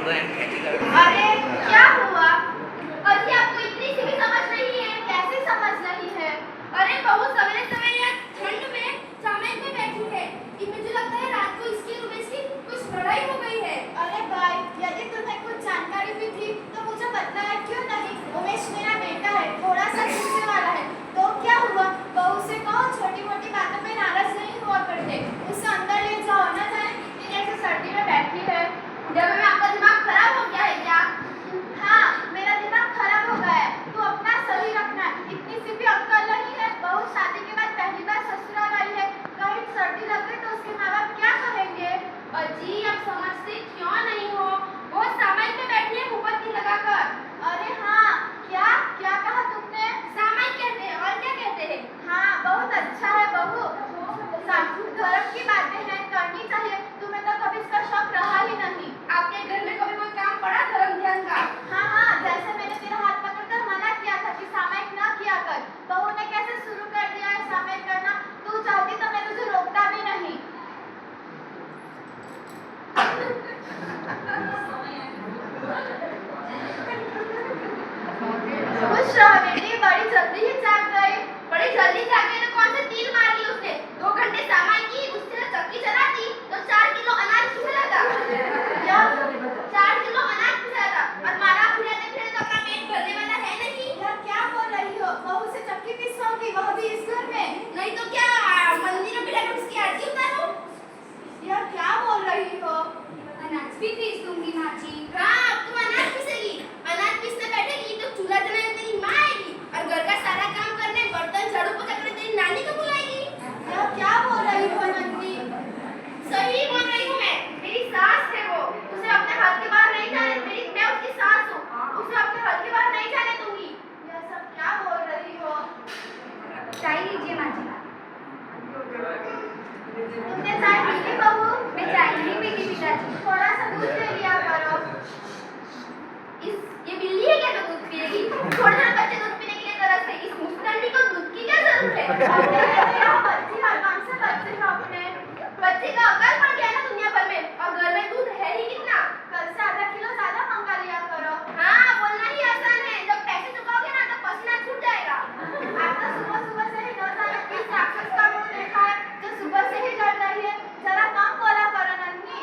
अरे क्या हुआ? अजी आपको इतनी सी भी समझ नहीं है? कैसे समझ नहीं है? अरे बहू सवेरे सवेरे यहाँ ठंड में सामने में बैठी है। मुझे लगता है रात को इसकी और उमेश की कुछ लड़ाई हो गई है। अरे भाई, यदि तुम्हें कुछ जानकारी भी थी तो मुझे बताया क्यों नहीं? उमेश मेरा बेटा है, थोड़ा सा गुस्से वाला है। तो क्या हुआ? बहू से कहो छोटी मोटी बातों में नाराज नहीं हुआ करते। उसे अंदर ले जाओ, ना जाने कितनी देर से सर्दी में बैठी है। जब में आपका दिमाग खराब हो गया है क्या? हाँ, मेरा दिमाग खराब हो गया है। तू अपना सही रखना। इतनी सी भी अक्ल नहीं है। बहू शादी के बाद पहली बार ससुराल आई है, कहीं सर्दी लग गई तो उसके माँ बाप क्या कहेंगे? अजी आप समझते क्यों नहीं हो? वो सामान पे बैठी है मुपत्ती लगाकर। अरे हाँ, क्या क्या कहा तुमने? सामान कहते हैं और क्या कहते हैं? हाँ, बहुत अच्छा है बहू। धर्म की बातें हैं, करनी चाहिए। तुम्हें तो कभी इसका शौक रहा ही नहीं। आपके घर में कभी कोई काम पड़ा धर्म ध्यान का? हाँ हाँ, जैसे मैंने तेरा हाथ पकड़कर मना किया था कि सामायिक न किया कर, बहू ने कैसे शुरू कर दिया है सामायिक करना। तू चाहती तो मैं तुझे रोकता भी नहीं। खुश रहो बेटी, बड़ी जल्दी ही जाग गई। बड़ी जल्दी जाके तो कौन से तीर मार ली उसने? 2 घंटे सामान की उससे चक्की चलाती तो 4 किलो अनाज पिसा था। 4 किलो अनाज पिसा था और मारा फिरे तो अपना पेट भरने वाला है नहीं। यार क्या बोल रही हो? बहू से चक्की पिसवाओगी, वह भी इस घर में? नहीं तो क्या मंदिर में बिठाकर उसकी आरती उतारूं? यार क्या बोल रही हो? अनाज भी पीस दूंगी माँ जी। हाँ, तुम अनाज पीसेगी। अनाज पीसने बैठेगी तो चूल्हा जलाने तेरी माँ आएगी और घर का सारा काम करने, बर्तन झाड़ू पोछा करने तेरी नानी को बुलाएगी। यार क्या बोल रही हो नंदी? सही बोल रही हूँ मैं। मेरी सास है वो। उसे अपने हाथ के बाहर नहीं जाने। मैं उसकी सास हूँ। उसे अपने हाथ के बाहर नहीं जाने दूंगी। यह सब क्या बोल रही हो? चाय लीजिए माँ जी। तुमने चाय पी ली बहू? मैं चाय नहीं पीती पिताजी। थोड़ा सा दूध ले लिया करो। ये बिल्ली है क्या जो दूध पिएगी? छोटे बच्चे दूध पीने के लिए तरसते। इस मुस्टंडी को दूध की क्या जरूरत है? बच्ची है, कौन से बच्चे हो अपने? बच्चे का अकल पड़ गया ना दुनिया भर में और घर में दूध है ही कितना? कल से आधा किलो ज्यादा मंगा लिया करो। हाँ, बोलना ही आसान है। जब पैसे चुकाओगे ना तो पसीना छूट जाएगा। आज तो सुबह सुबह से ही न जाने किस राक्षस का मुंह देखा है जो सुबह से ही जल रही है। जरा कम बोला करो नन्ही।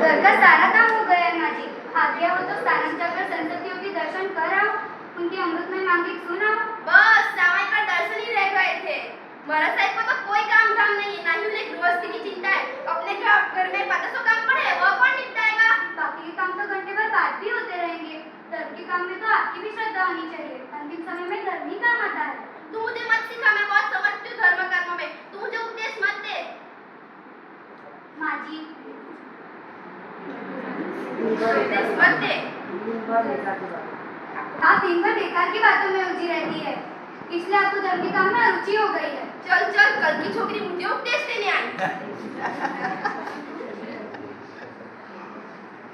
घर का सारा काम हो गया है माँ जी। आज्ञा हो तो स्थानक जाकर संततियों के दर्शन कर आओ, उनकी अमृतमय मांगे सुनाओ। बस सामाई का दर्शन ही रह गए थे। महाराज साहब को तो कोई काम धाम नहीं है, ना ही उन्हें गृहस्थी की चिंता है। अपने घर में 500 काम पड़े हैं, वह कौन निपटाएगा? बाकी के काम तो घंटे भर बाद भी होते रहेंगे। धर्म के काम में तो आपकी भी श्रद्धा होनी चाहिए। अंतिम समय में धर्म ही काम आता है। तू मुझे मत सिखा, मैं बहुत समझती हूँ धर्म कर्म में। तू मुझे उपदेश मत दे। माँ जी मत दे। आप दिन भर बेकार की बातों में उलझी रहती है, इसलिए आपको धर्म के काम में रुचि हो गई है। चल चल, कल की छोकरी मुझे उपदेश देने आई।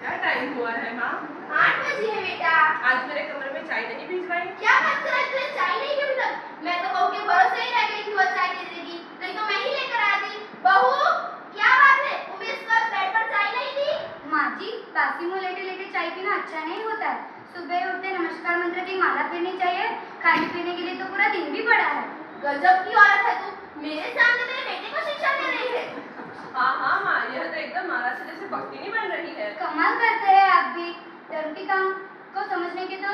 क्या टाइम हुआ है माँ? 8 बजे है बेटा। आज मेरे कमरे में चाय नहीं भिजवाई? क्या बात कर रही है? चाय नहीं क्यों मिला? मैं तो बहू के भरोसे ही रह गई थी, वो चाय दे देगी, नहीं तो मैं ही लेकर आती। बहू क्या बात है? उमेश को बेड पर चाय नहीं दी? माँ जी, बासी मुंह लेटे लेटे चाय पीना अच्छा नहीं होता है। सुबह उठते नमस्कार मंत्र की माला फेरनी चाहिए। खाने पीने के लिए तो पूरा दिन भी पड़ा है। गजब की औरत है तू। मेरे सामने मेरे बेटे को शिक्षा दे रही है। हाँ हाँ माँ, यह तो एकदम महाराज से जैसे भक्तिनी बन रही है। कमाल करते हैं आप भी। धर्म के काम को समझने के तो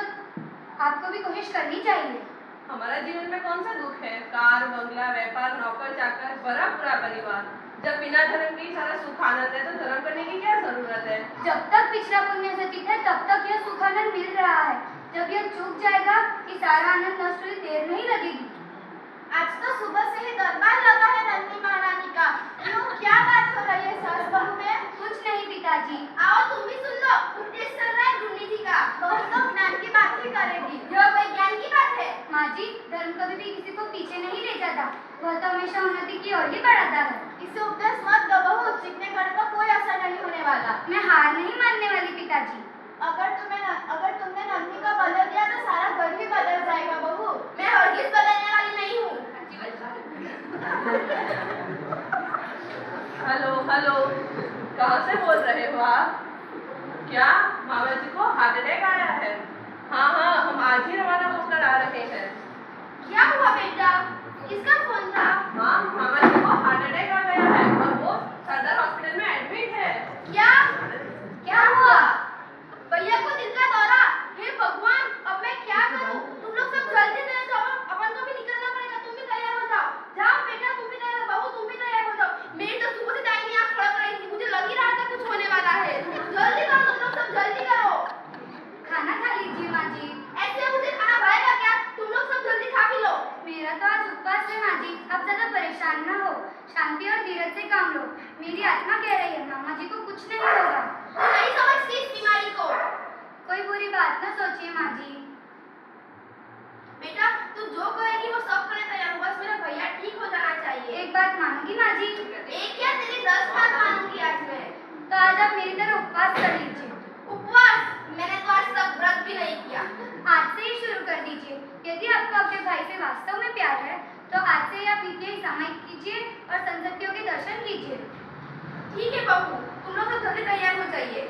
आपको भी कोशिश करनी चाहिए। हमारा जीवन में कौन सा दुख है? कार, बंगला, व्यापार, नौकर चाकर, बड़ा पूरा परिवार। जब बिना धर्म के सारा सुख आनंद है तो धर्म करने की क्या जरूरत है? जब तक पिछला पुण्य सचित है तब तक यह सुख आनंद मिल रहा है। जब यह चूक जाएगा कि सारा आनंद नष्ट होने देर नहीं लगेगी। आज तो सुबह से ही दरबार लगा है नन्ही महारानी का। क्यों, क्या बात हो रही है सास बहू में? कुछ नहीं पिताजी। आओ तुम भी सुन लो, उपदेश चल रहा है गुरुनी जी का। बहू तो ज्ञान की बात ही करेगी। यह कोई ज्ञान की बात है? माँ जी, धर्म कभी भी किसी को पीछे नहीं ले जाता, वह तो हमेशा उन्नति की ओर ही बढ़ाता है। इसे उपदेश मत दो बहू, चिकने करने का कोई असर नहीं होने वाला। मैं हार नहीं मानने वाली पिताजी। अगर तुमने नन्ही का बदल दिया तो सारा घर ही बदल जाएगा बहू। मैं हर क्या मामा जी को हार्ट अटैक आया है? हाँ हाँ, हम आज ही रवाना होकर आ रहे हैं। क्या हुआ बेटा? किसका फोन था? हाँ, मामा जी को हार्ट अटैक आ गया है और वो सदर हॉस्पिटल में एडमिट है। क्या? क्या हुआ? भैया को दिल का दौरा। हे भगवान, अब मैं क्या करूं? तुम लोग सब जल्दी तैयार जाओ, अपन को भी निकलना पड़ेगा। तुम भी तैयार हो जाओ। जाओ बेटा, तुम भी तैयार हो। बहू तुम भी तैयार हो जाओ। मेरी तो सुबह से दाहिनी आंख फड़क रही थी, मुझे लग ही रहा था कुछ होने वाला है। जल्दी करो तुम लोग सब, जल्दी करो। खाना खा लीजिए माँ जी। ऐसे मुझे खाना भाएगा क्या? तुम लोग सब जल्दी खा भी लो। मेरा तो आज उपवास है माँ जी, अब ज्यादा परेशान ना हो, शांति और धीरज से काम लो। मेरी आत्मा कह रही है मामा जी को कुछ नहीं होगा। तू नहीं समझती इस बीमारी को। कोई बुरी बात ना सोचिए माँ जी। बेटा तू जो कहेगी वो सब करने तैयार हूँ, बस मेरा भैया ठीक हो जाना चाहिए। एक बात मानूंगी माँ जी। एक क्या, तेरी 10 बात मानूंगी आज मैं। तो आज आप मेरी तरह उपवास कर लीजिए। उपवास? मैंने तो आज तक व्रत भी नहीं किया। आज से ही शुरू कर दीजिए। यदि आपको अपने भाई से वास्तव में प्यार है तो आज से आप विद्या सामायिक कीजिए और संसतियों के दर्शन कीजिए। ठीक है बहू, तुम लोग सब जल्दी तैयार हो जाइए।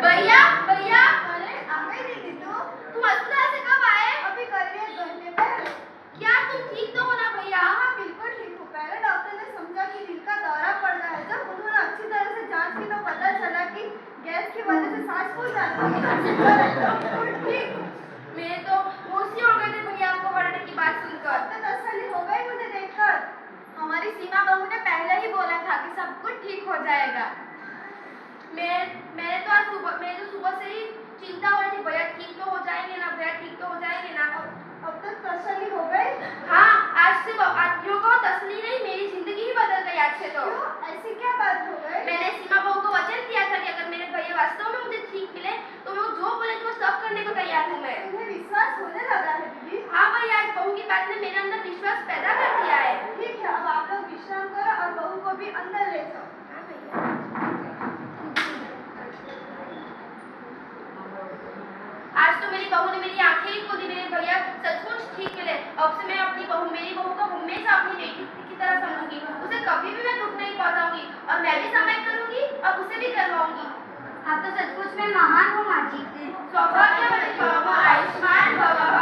भैया भैया, अरे आ गई दीदी तुम अस्पताल से कब आए? अभी करीब 1 घंटे पहले। क्या तुम ठीक तो हो ना भैया? हाँ बिल्कुल ठीक हूँ। पहले डॉक्टर ने समझा कि दिल का दौरा पड़ रहा है। जब उन्होंने अच्छी तरह से जांच की तो पता चला कि गैस की वजह से सांस फूल जाती है। ठीक। मैं तो होशी उड़ गए थे भैया आपको हार्ट अटैक की बात सुनकर। अब तो तसल्ली हो गई मुझे देखकर। हमारी सीमा बहू ने पहले ही बोला था कि सब कुछ ठीक हो जाएगा। मैंने तो सुबह से ही चिंता हो रही थी, भैया ठीक तो हो जाएंगे ना, भैया ठीक तो हो जाएंगे ना। अब तक तसल्ली हो गई। हाँ, आज यूँ कहो तसल्ली नहीं, मेरी जिंदगी ही बदल गई आज से तो। क्यों? ऐसी क्या बात हो गई? मैंने सीमा बहू को वचन दिया था कि अगर मेरे भैया वास्तव में मुझे ठीक मिले तो मैं जो बोले वो सब करने को तैयार हूँ मैं। तुम्हें विश्वास होने लगा है दीदी? हाँ भैया, आज बहू की बात ने मेरे अंदर विश्वास पैदा कर दिया है। ठीक है, अब आप लोग विश्राम करो और बहू को भी अंदर ले जाओ। हाँ भैया। आज तो मेरी बहू ने मेरी आंखें ही खोली, मेरे भैया सचमुच ठीक मिले। अब से मैं मेरी बहू को हमेशा अपनी बेटी की तरह समझूंगी, उसे कभी भी मैं दुख नहीं पहुंचाऊंगी और मैं भी सामायिक करूंगी और उसे भी करवाऊंगी। आप तो सचमुच में महान हो माँ जी। सौभाग्यवती भव, आयुष्मान भव।